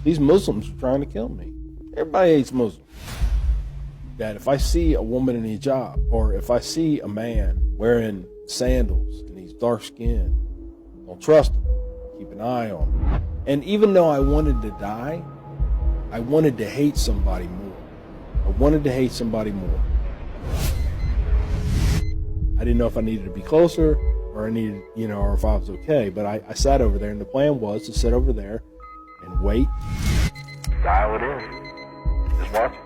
These Muslims are trying to kill me. Everybody hates Muslims. That if I see a woman in a hijab, or if I see a man wearing sandals and he's dark skinned, don't trust him. Keep an eye on him. And even though I wanted to die, I wanted to hate somebody more. I wanted to hate somebody more. I didn't know if I needed to be closer or I needed, or if I was okay. But I sat over there, and the plan was to sit over there and wait. Dial it in. Just watch it.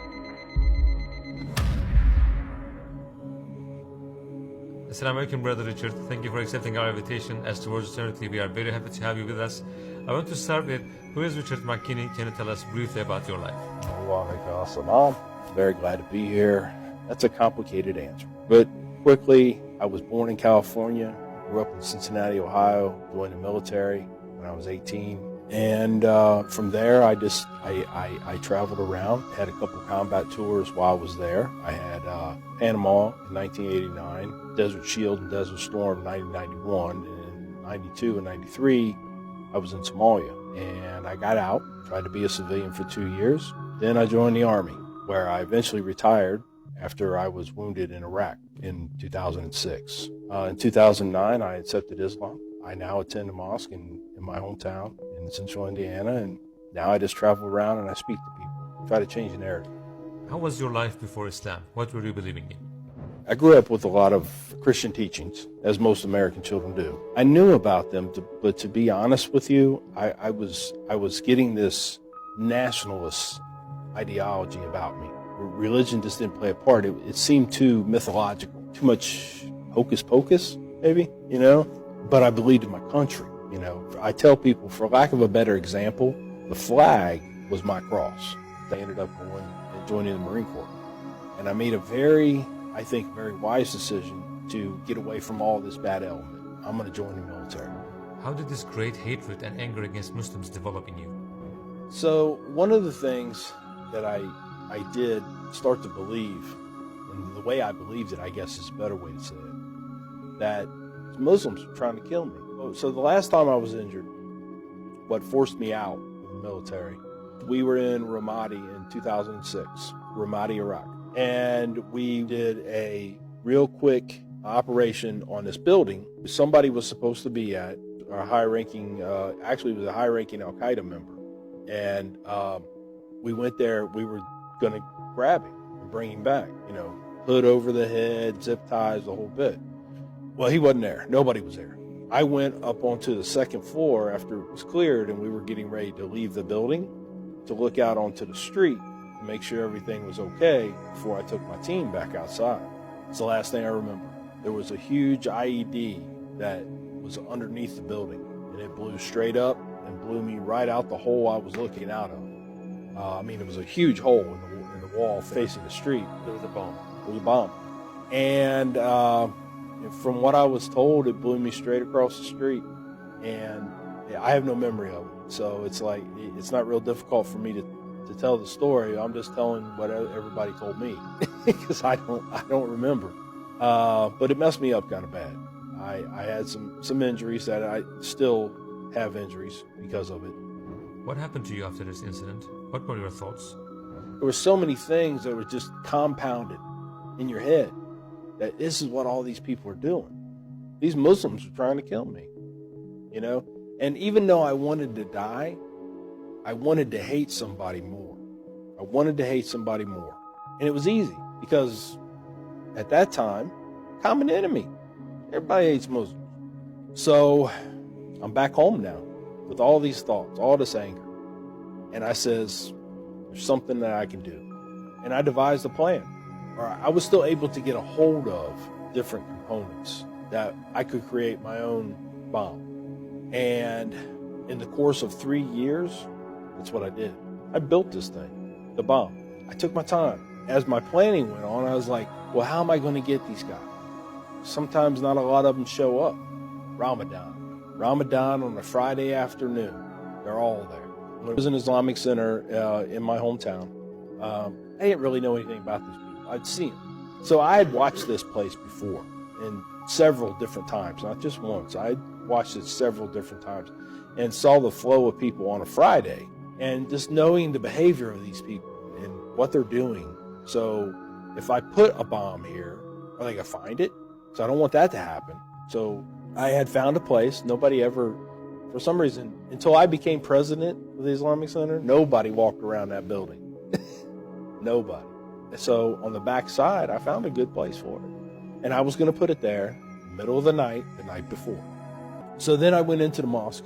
Assalamu alaikum, Brother Richard. Thank you for accepting our invitation. As towards eternity, we are very happy to have you with us. I want to start with, who is Richard McKinney? Can you tell us briefly about your life? I'm very glad to be here. That's a complicated answer. But quickly, I was born in California, grew up in Cincinnati, Ohio, joined the military when I was 18. And from there, I traveled around, had a couple combat tours while I was there. I had Panama in 1989, Desert Shield and Desert Storm in 1991, and in 92 and 93, I was in Somalia. And I got out, tried to be a civilian for 2 years. Then I joined the Army, where I eventually retired after I was wounded in Iraq in 2006. In 2009, I accepted Islam. I now attend a mosque in my hometown in central Indiana, and now I just travel around and I speak to people, try to change the narrative. How was your life before Islam? What were you believing in? I grew up with a lot of Christian teachings, as most American children do. I knew about them, but to be honest with you, I was getting this nationalist ideology about me. Religion just didn't play a part. It seemed too mythological, too much hocus pocus, maybe, But I believed in my country, I tell people, for lack of a better example, the flag was my cross. I ended up going and joining the Marine Corps. And I made a very wise decision to get away from all this bad element. I'm going to join the military. How did this great hatred and anger against Muslims develop in you? So one of the things that I did start to believe, and the way I believed it, I guess is a better way to say it, that Muslims were trying to kill me. So the last time I was injured, what forced me out of the military, we were in Ramadi in 2006, Ramadi, Iraq. And we did a real quick operation on this building. Somebody was supposed to be at, a high-ranking, actually it was a high-ranking Al-Qaeda member. And we went there, we were going to grab him and bring him back, hood over the head, zip ties, the whole bit. Well, he wasn't there. Nobody was there. I went up onto the second floor after it was cleared and we were getting ready to leave the building to look out onto the street and make sure everything was okay before I took my team back outside. It's the last thing I remember. There was a huge IED that was underneath the building, and it blew straight up and blew me right out the hole I was looking out of. It was a huge hole in the wall facing the street. There was a bomb. It was a bomb. And from what I was told, it blew me straight across the street. And I have no memory of it. So it's like, it's not real difficult for me to tell the story. I'm just telling what everybody told me because I don't remember. But it messed me up kind of bad. I had some injuries that I still have injuries because of it. What happened to you after this incident? What were your thoughts? There were so many things that were just compounded in your head that this is what all these people are doing. These Muslims are trying to kill me, And even though I wanted to die, I wanted to hate somebody more. I wanted to hate somebody more. And it was easy because at that time, common enemy. Everybody hates Muslims. So I'm back home now with all these thoughts, all this anger. And I says, there's something that I can do. And I devised a plan. Or I was still able to get a hold of different components that I could create my own bomb. And in the course of 3 years, that's what I did. I built this thing, the bomb. I took my time. As my planning went on, I was like, well, how am I going to get these guys? Sometimes not a lot of them show up. Ramadan on a Friday afternoon. They're all there. When I was in an Islamic center in my hometown, I didn't really know anything about these people. I'd seen them. So I had watched this place before in several different times, not just once. I watched it several different times and saw the flow of people on a Friday and just knowing the behavior of these people and what they're doing. So if I put a bomb here, are they gonna find it? So I don't want that to happen. So I had found a place. Nobody ever, for some reason, until I became president of the Islamic Center, nobody walked around that building. Nobody. So on the back side, I found a good place for it. And I was going to put it there, middle of the night before. So then I went into the mosque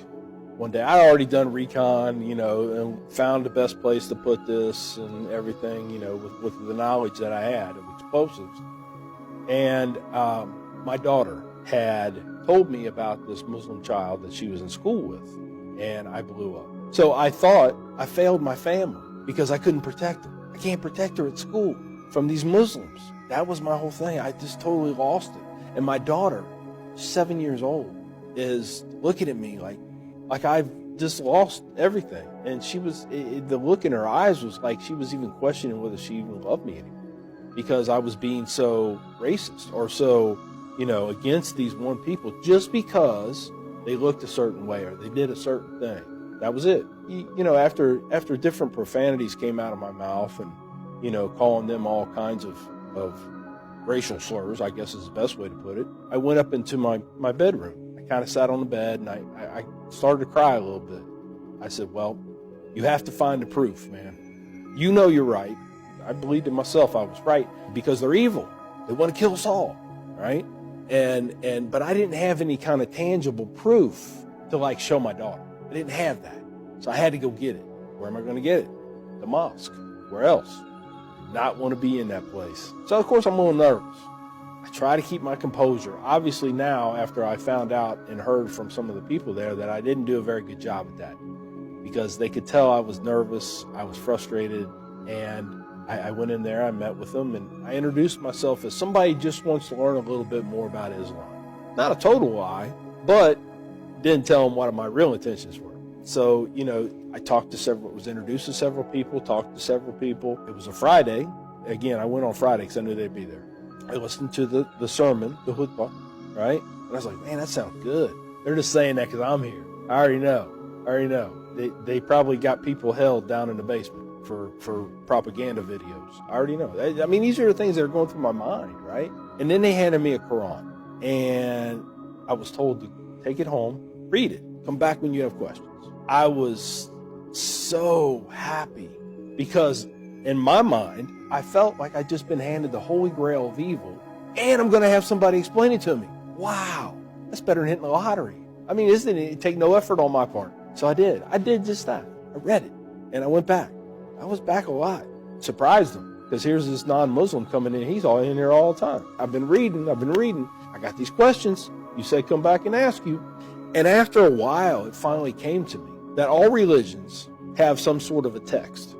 one day. I'd already done recon, and found the best place to put this and everything, with the knowledge that I had of explosives. And my daughter had told me about this Muslim child that she was in school with, and I blew up. So I thought I failed my family because I couldn't protect her. I can't protect her at school from these Muslims. That was my whole thing. I just totally lost it. And my daughter, 7 years old, is looking at me like I've just lost everything. And she was, the look in her eyes was like she was even questioning whether she even loved me anymore, because I was being so racist or so, against these one people just because they looked a certain way or they did a certain thing. That was it. After different profanities came out of my mouth and, calling them all kinds of racial slurs, I guess is the best way to put it, I went up into my bedroom. I kind of sat on the bed and I started to cry a little bit. I said, well, you have to find the proof, man. You're right. I believed in myself I was right because they're evil. They want to kill us all, right? But I didn't have any kind of tangible proof to show my daughter. I didn't have that. So I had to go get it. Where am I going to get it? The mosque. Where else? Not want to be in that place. So of course I'm a little nervous. I try to keep my composure. Obviously now, after I found out and heard from some of the people there that I didn't do a very good job at that, because they could tell I was nervous, I was frustrated, and I went in there, I met with them, and I introduced myself as somebody who just wants to learn a little bit more about Islam. Not a total lie, but didn't tell them what my real intentions were. So, I was introduced to several people, talked to several people. It was a Friday. Again, I went on Friday because I knew they'd be there. I listened to the sermon, the khutbah, right? And I was like, man, that sounds good. They're just saying that because I'm here. I already know. They probably got people held down in the basement for propaganda videos. I already know. I mean, these are the things that are going through my mind, right? And then they handed me a Quran. And I was told to take it home, read it, come back when you have questions. I was so happy because in my mind, I felt like I'd just been handed the holy grail of evil, and I'm going to have somebody explain it to me. Wow, that's better than hitting the lottery. I mean, isn't it? It take no effort on my part. So I did. I did just that. I read it, and I went back. I was back a lot. Surprised them, because here's this non-Muslim coming in. He's all in here all the time. I've been reading. I got these questions. You said come back and ask you. And after a while, it finally came to me that all religions have some sort of a text.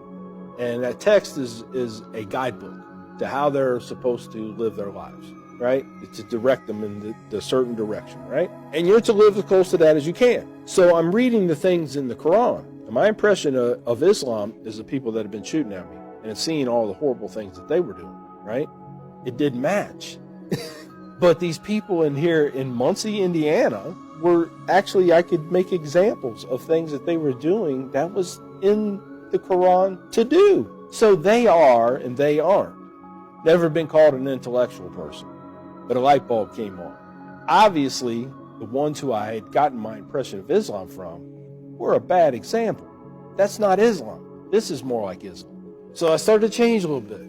And that text is a guidebook to how they're supposed to live their lives, right? It's to direct them in the certain direction, right? And you're to live as close to that as you can. So I'm reading the things in the Quran. And my impression of Islam is the people that have been shooting at me and seeing all the horrible things that they were doing, right? It didn't match. But these people in here in Muncie, Indiana, were actually, I could make examples of things that they were doing that was in the Quran to do. So they are and they aren't. Never been called an intellectual person, but a light bulb came on. Obviously, the ones who I had gotten my impression of Islam from were a bad example. That's not Islam. This is more like Islam. So I started to change a little bit.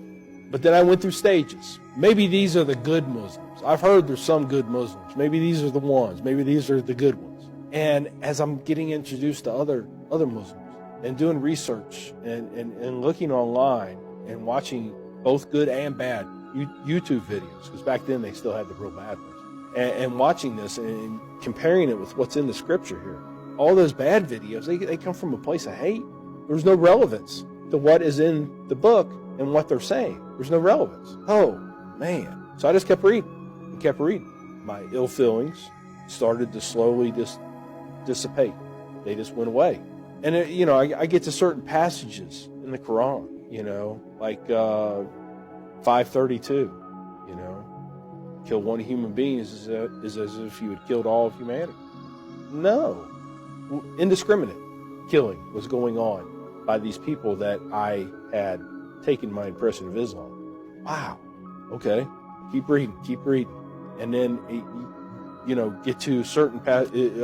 But then I went through stages. Maybe these are the good Muslims. I've heard there's some good Muslims. Maybe these are the ones. Maybe these are the good ones. And as I'm getting introduced to other Muslims and doing research and looking online and watching both good and bad YouTube videos, because back then they still had the real bad ones, and watching this and comparing it with what's in the scripture here, all those bad videos, they come from a place of hate. There's no relevance to what is in the book and what they're saying. There's no relevance. Oh, man. So I just kept reading and kept reading. My ill feelings started to slowly just dissipate. They just went away. And, I get to certain passages in the Quran, like 532, kill one human being is as if you had killed all of humanity. No. Indiscriminate killing was going on by these people that I had taken my impression of Islam. Wow. Okay. Keep reading. And then, get to certain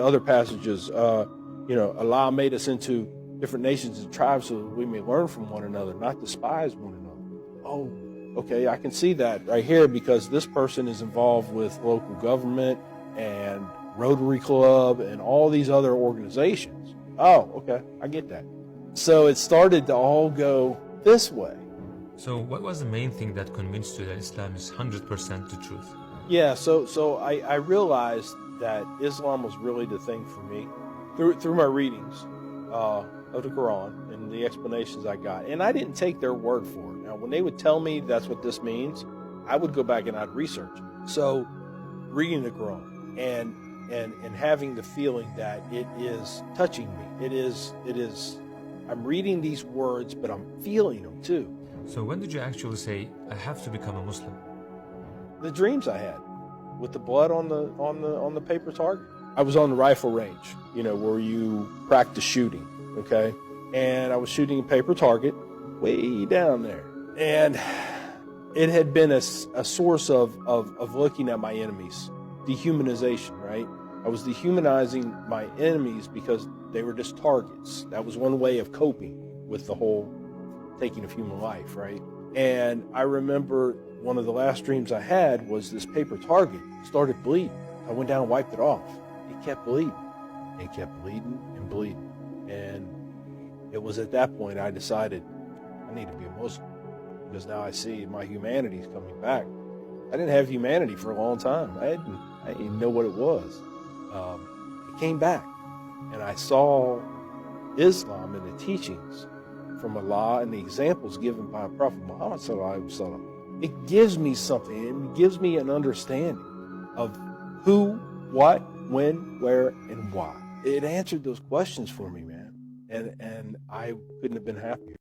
other passages. Allah made us into different nations and tribes so that we may learn from one another, not despise one another. Oh, okay, I can see that right here because this person is involved with local government and Rotary Club and all these other organizations. Oh, okay, I get that. So it started to all go this way. So what was the main thing that convinced you that Islam is 100% the truth? Yeah, so I realized that Islam was really the thing for me through my readings of the Quran and the explanations I got. And I didn't take their word for it. Now, when they would tell me that's what this means, I would go back and I'd research. So reading the Quran and having the feeling that it is touching me. It is, I'm reading these words, but I'm feeling them too. So when did you actually say, I have to become a Muslim? The dreams I had with the blood on the paper target. I was on the rifle range, where you practice shooting, okay? And I was shooting a paper target way down there. And it had been a source of looking at my enemies, dehumanization, right? I was dehumanizing my enemies because they were just targets. That was one way of coping with the whole taking of human life, right? And I remember one of the last dreams I had was this paper target started bleeding. I went down and wiped it off. It kept bleeding. It kept bleeding and bleeding. And it was at that point I decided I need to be a Muslim because now I see my humanity is coming back. I didn't have humanity for a long time. I didn't even know what it was. It came back, and I saw Islam and the teachings from Allah and the examples given by Prophet Muhammad sallallahu alaihi wasallam. It gives me something. It gives me an understanding of who, what, when, where, and why. It answered those questions for me, man. And I couldn't have been happier.